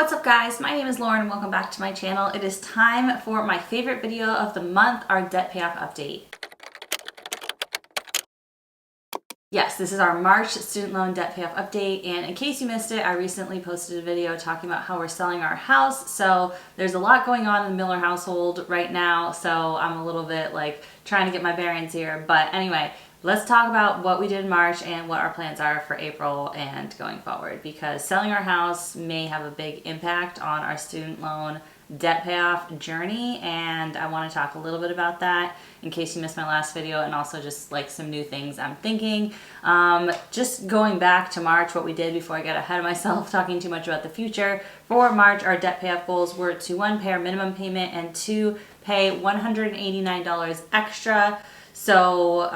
What's up guys, my name is Lauren and welcome back to my channel. It is time for my favorite video of the month, our debt payoff update. Yes, this is our March student loan debt payoff update, and in case you missed it, I recently posted a video talking about how we're selling our house. So there's a lot going on in the Miller household right now, so I'm a little bit like trying to get my bearings here. But anyway, let's talk about what we did in March and what our plans are for April and going forward, because selling our house may have a big impact on our student loan debt payoff journey, and I want to talk a little bit about that in case you missed my last video, and also just like some new things I'm thinking. Just going back to March, what we did before I get ahead of myself talking too much about the future. For March, our debt payoff goals were to 1, pay our minimum payment, and 2, pay $189 extra. So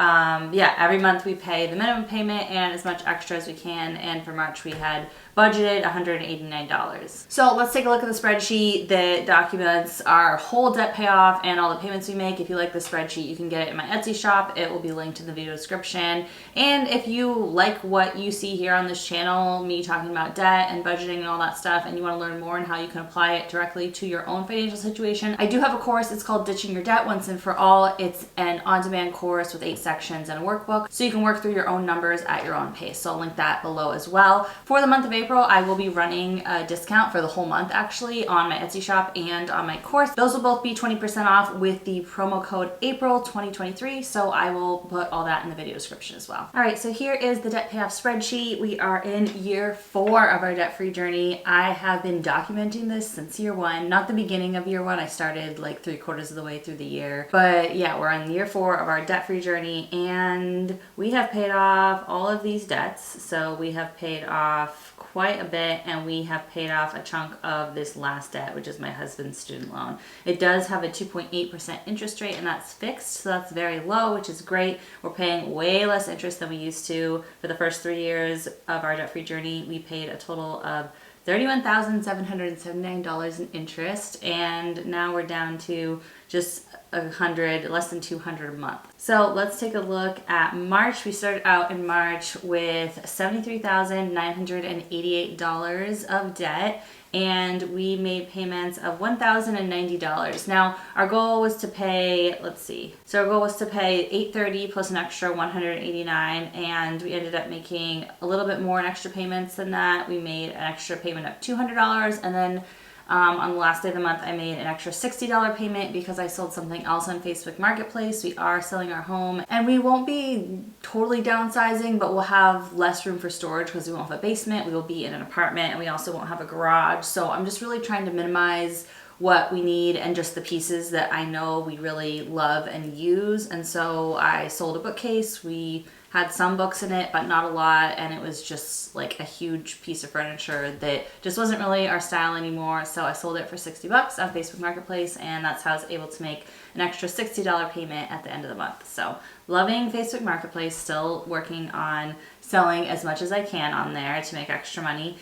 yeah, every month we pay the minimum payment and as much extra as we can, and for March we had budgeted $189. So let's take a look at the spreadsheet that documents our whole debt payoff and all the payments we make. If you like the spreadsheet, you can get it in my Etsy shop. It will be linked in the video description. And if you like what you see here on this channel, me talking about debt and budgeting and all that stuff, and you want to learn more on how you can apply it directly to your own financial situation, I do have a course. It's called Ditching Your Debt Once and For All. It's an on-demand course with 8 sections and a workbook, so you can work through your own numbers at your own pace. So I'll link that below as well. For the month of April, I will be running a discount for the whole month actually on my Etsy shop and on my course. Those will both be 20% off with the promo code April 2023. So I will put all that in the video description as well. All right, so here is the debt payoff spreadsheet. We are in year 4 of our debt-free journey. I have been documenting this since year 1, not the beginning of year 1. I started like 3/4 of the way through the year. But yeah, we're in year 4 of our debt-free journey, and we have paid off all of these debts. So we have paid off quite a bit, and we have paid off a chunk of this last debt, which is my husband's student loan. It does have a 2.8% interest rate, and that's fixed, so that's very low, which is great. We're paying way less interest than we used to. For the first 3 years of our debt-free journey, we paid a total of $31,779 in interest, and now we're down to just less than $200 a month. So let's take a look at March. We started out in March with $73,988 of debt, and we made payments of $1,090. Now our goal was to pay, let's see, so our goal was to pay $830 plus an extra $189, and we ended up making a little bit more in extra payments than that. We made an extra payment of $200, and then on the last day of the month, I made an extra $60 payment because I sold something else on Facebook Marketplace. We are selling our home, and we won't be totally downsizing, but we'll have less room for storage because we won't have a basement. We will be in an apartment, and we also won't have a garage. So I'm just really trying to minimize what we need and just the pieces that I know we really love and use. And so I sold a bookcase. We had some books in it, but not a lot, and it was just like a huge piece of furniture that just wasn't really our style anymore. So I sold it for $60 on Facebook Marketplace, and that's how I was able to make an extra $60 payment at the end of the month. So loving Facebook Marketplace, still working on selling as much as I can on there to make extra money.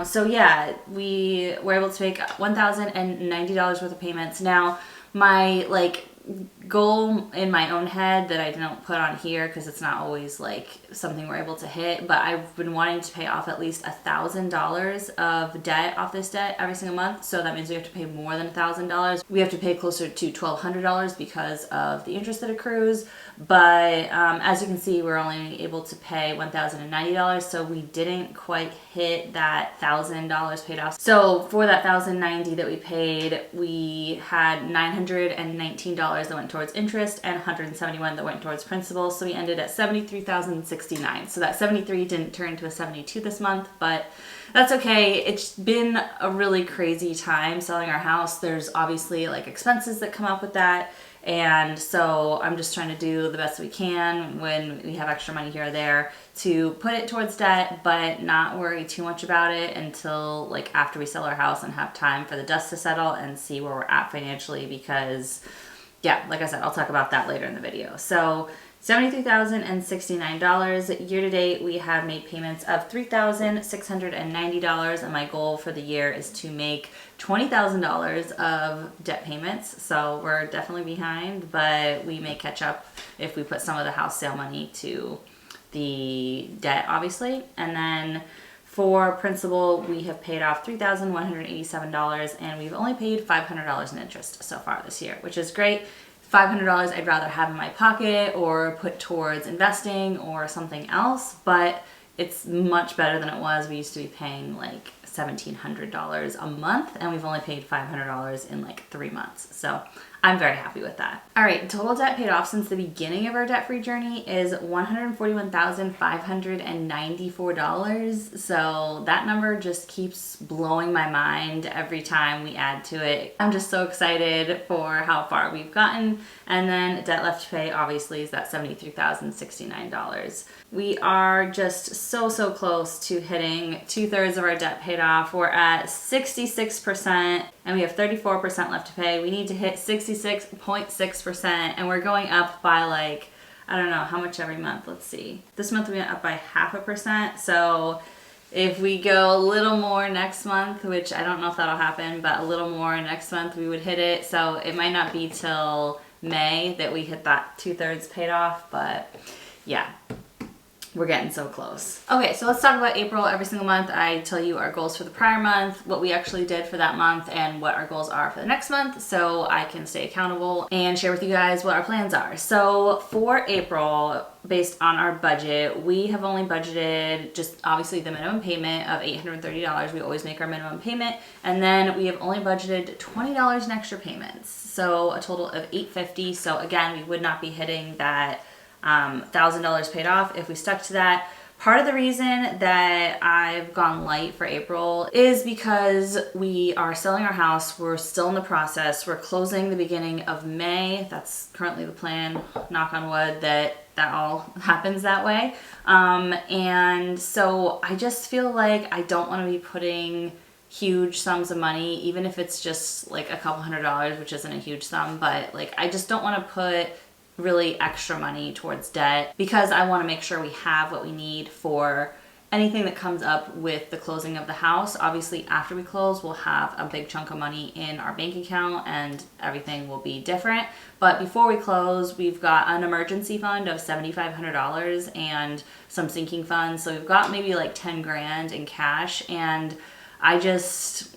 So yeah, we were able to make $1,090 worth of payments. Now my goal in my own head that I didn't put on here because it's not always like something we're able to hit, but I've been wanting to pay off at least $1,000 of debt off this debt every single month. So that means we have to pay more than $1,000. We have to pay closer to $1,200 because of the interest that accrues. But as you can see, we're only able to pay $1,090, so we didn't quite hit that $1,000 paid off. So for that $1,090 that we paid, we had $919 that went towards interest and $171 that went towards principal. So we ended at $73,069. So that 73 didn't turn to a 72 this month, but that's okay. It's been a really crazy time selling our house. There's obviously like expenses that come up with that. And so I'm just trying to do the best we can when we have extra money here or there to put it towards debt, but not worry too much about it until like after we sell our house and have time for the dust to settle and see where we're at financially, because yeah, like I said, I'll talk about that later in the video. So $73,069. Year to date, we have made payments of $3,690, and my goal for the year is to make $20,000 of debt payments. So we're definitely behind, but we may catch up if we put some of the house sale money to the debt, obviously. And then For principal, we have paid off $3,187 and we've only paid $500 in interest so far this year, which is great. $500 I'd rather have in my pocket or put towards investing or something else, but it's much better than it was. We used to be paying like $1,700 a month and we've only paid $500 in like 3 months. So I'm very happy with that. All right, total debt paid off since the beginning of our debt-free journey is $141,594. So that number just keeps blowing my mind every time we add to it. I'm just so excited for how far we've gotten. And then debt left to pay obviously is that $73,069. We are just so close to hitting 2/3 of our debt paid off. We're at 66% and we have 34% left to pay. We need to hit 66.6% and we're going up by like, I don't know how much every month. Let's see. This month we went up by 0.5%. So if we go a little more next month, which I don't know if that'll happen, but a little more next month we would hit it. So it might not be till May that we hit that 2/3 paid off, but yeah. We're getting so close. Okay, so let's talk about April. Every single month I tell you our goals for the prior month, what we actually did for that month, and what our goals are for the next month so I can stay accountable and share with you guys what our plans are. So for April, based on our budget, we have only budgeted just obviously the minimum payment of $830. We always make our minimum payment. And then we have only budgeted $20 in extra payments. So a total of $850. So again, we would not be hitting that $1,000 paid off if we stuck to that. Part of the reason that I've gone light for April is because we are selling our house. We're still in the process. We're closing the beginning of May. That's currently the plan. Knock on wood that all happens that way. And so I just feel like I don't want to be putting huge sums of money, even if it's just like a couple $100, which isn't a huge sum, but like I just don't want to put really extra money towards debt because I want to make sure we have what we need for anything that comes up with the closing of the house. Obviously, after we close, we'll have a big chunk of money in our bank account and everything will be different. But before we close, we've got an emergency fund of $7,500 and some sinking funds. So we've got maybe like 10 grand in cash, and I just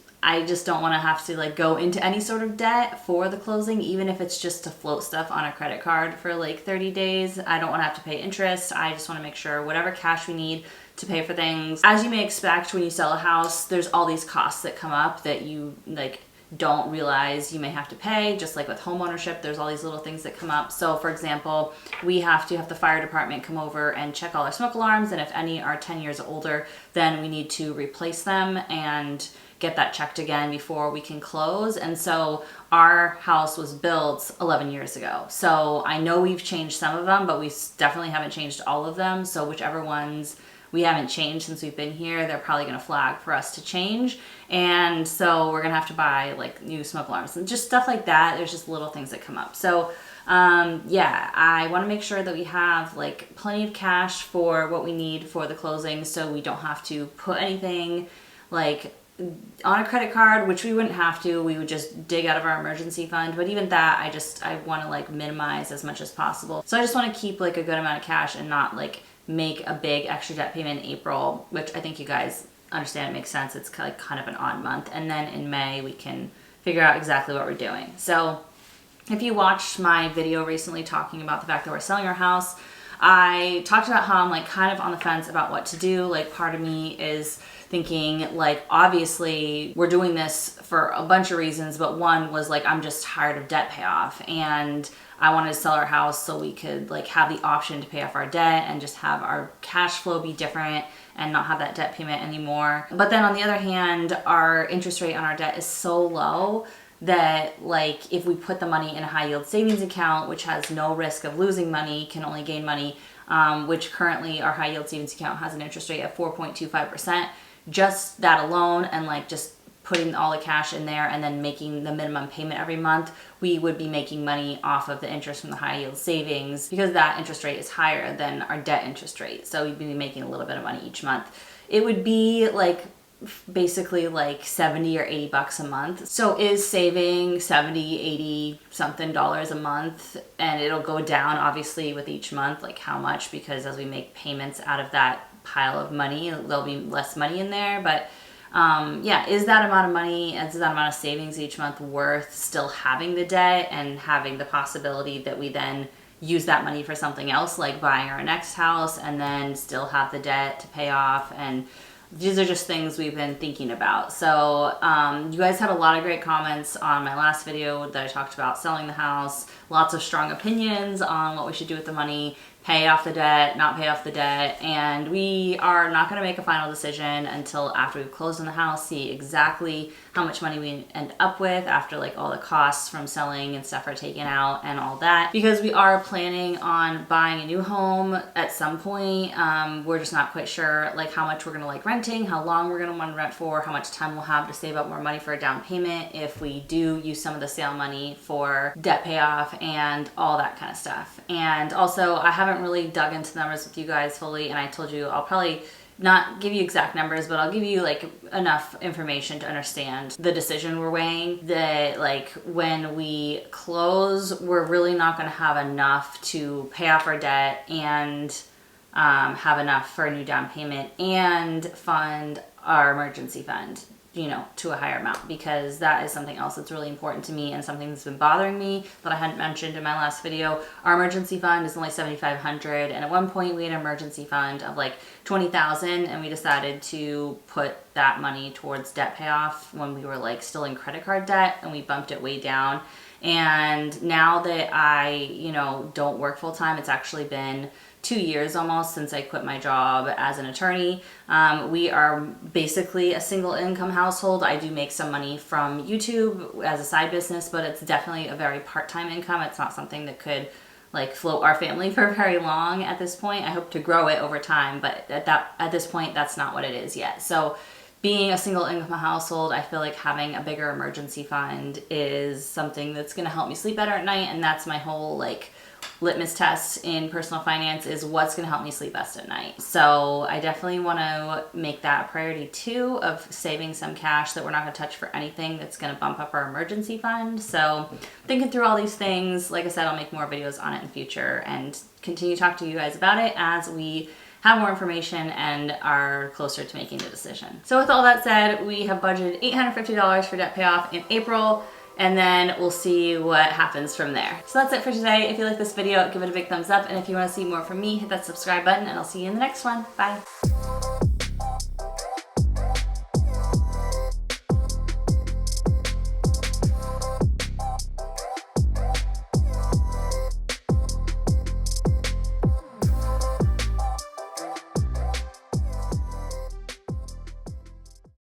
don't want to have to like go into any sort of debt for the closing, even if it's just to float stuff on a credit card for like 30 days. I don't want to have to pay interest. I just want to make sure whatever cash we need to pay for things. As you may expect, when you sell a house, there's all these costs that come up that you like don't realize you may have to pay. Just like with home ownership, there's all these little things that come up. So for example, we have to have the fire department come over and check all our smoke alarms, and if any are 10 years older, then we need to replace them and get that checked again before we can close. And so our house was built 11 years ago. So I know we've changed some of them, but we definitely haven't changed all of them. So whichever ones we haven't changed since we've been here, they're probably gonna flag for us to change. And so we're gonna have to buy like new smoke alarms and just stuff like that. There's just little things that come up. So yeah, I wanna make sure that we have like plenty of cash for what we need for the closing, so we don't have to put anything like on a credit card, which we wouldn't have to. We would just dig out of our emergency fund. But even that, I want to like minimize as much as possible. So I just want to keep like a good amount of cash and not like make a big extra debt payment in April, which I think you guys understand. It makes sense. It's like kind of an odd month. And then in May, we can figure out exactly what we're doing. So if you watched my video recently talking about the fact that we're selling our house, I talked about how I'm like kind of on the fence about what to do. Like part of me is thinking like, obviously we're doing this for a bunch of reasons, but one was like, I'm just tired of debt payoff and I wanted to sell our house so we could like have the option to pay off our debt and just have our cash flow be different and not have that debt payment anymore. But then on the other hand, our interest rate on our debt is so low that like if we put the money in a high yield savings account, which has no risk of losing money, can only gain money, which currently our high yield savings account has an interest rate of 4.25%. Just that alone, and like just putting all the cash in there and then making the minimum payment every month, we would be making money off of the interest from the high yield savings because that interest rate is higher than our debt interest rate. So we'd be making a little bit of money each month. It would be like basically like 70 or 80 bucks a month. So is saving 70, 80 something dollars a month, and it'll go down obviously with each month, like how much, because as we make payments out of that pile of money. There'll be less money in there, but yeah, is that amount of money, is that amount of savings each month worth still having the debt and having the possibility that we then use that money for something else, like buying our next house, and then still have the debt to pay off? And these are just things we've been thinking about. So you guys had a lot of great comments on my last video that I talked about selling the house, lots of strong opinions on what we should do with the money, pay off the debt, not pay off the debt, and we are not going to make a final decision until after we've closed on the house, see exactly how much money we end up with after like all the costs from selling and stuff are taken out and all that, because we are planning on buying a new home at some point. We're just not quite sure like how much we're going to like renting, how long we're going to want to rent for, how much time we'll have to save up more money for a down payment if we do use some of the sale money for debt payoff and all that kind of stuff. And also, I haven't really dug into the numbers with you guys fully, and I told you I'll probably not give you exact numbers, but I'll give you like enough information to understand the decision we're weighing, that like when we close, we're really not going to have enough to pay off our debt and have enough for a new down payment and fund our emergency fund, you know, to a higher amount, because that is something else that's really important to me and something that's been bothering me that I hadn't mentioned in my last video. Our emergency fund is only $7,500, and at one point we had an emergency fund of like $20,000, and we decided to put that money towards debt payoff when we were like still in credit card debt, and we bumped it way down. And now that I, you know, don't work full time, it's actually been 2 years almost since I quit my job as an attorney. We are basically a single income household. I do make some money from YouTube as a side business, but it's definitely a very part-time income. It's not something that could like float our family for very long at this point. I hope to grow it over time, but at this point, that's not what it is yet. So being a single income household, I feel like having a bigger emergency fund is something that's going to help me sleep better at night. And that's my whole like litmus test in personal finance, is what's going to help me sleep best at night. So I definitely want to make that a priority too, of saving some cash that we're not going to touch for anything that's going to bump up our emergency fund. So thinking through all these things, like I said, I'll make more videos on it in future and continue to talk to you guys about it as we have more information and are closer to making the decision. So with all that said, we have budgeted $850 for debt payoff in April, and then we'll see what happens from there. So that's it for today. If you like this video, give it a big thumbs up, and if you want to see more from me, hit that subscribe button, and I'll see you in the next one. Bye.